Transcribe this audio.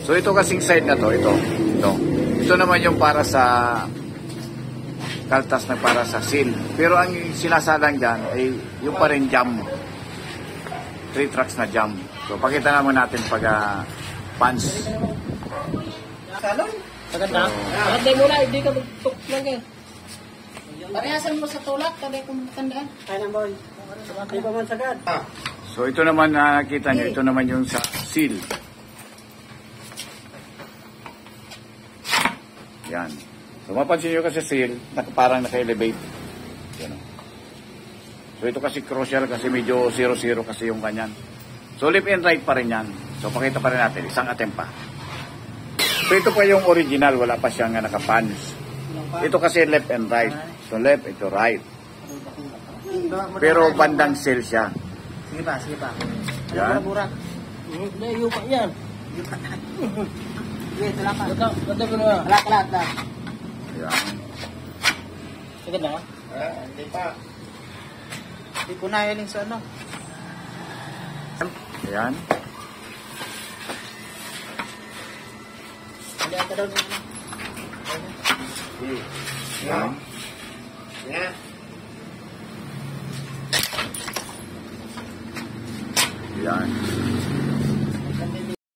So ito kasing side na to, ito. Ito naman yung para sa kaltas na para sa seal. Pero ang sinasalang dyan ay yung pa rin jam. 3 tracks na jam. So pakita naman natin pag pants. Salon? Maganda. Maganda mo na, hindi ka magtuk lang eh. Parehasan mo sa tulak, tabi kung matandaan. Kaya na boy. Di pa man sagad. So ito naman nakita nyo, ito naman yung sa seal. Yan. So mapansin nyo kasi seal, parang naka-elevate. Yan. So ito kasi crucial kasi medyo 0-0 kasi yung kanyan. So left and right pa rin yan. So pakita pa rin natin, isang attempt pa. So ito pa yung original, wala pa siyang naka-pans. Ito kasi left and right. So left, ito right. Pero bandang seal siya. Sige pa, sige pa. Yan. Burak. Hindi, yupa yan. Sige, talakan. Ganda mo na. Kalat. Yan. Maganda. Hindi pa. Hindi ko na yun sa ano. Yan. Hindi ka daw nyo. Yan. Yan. Yan.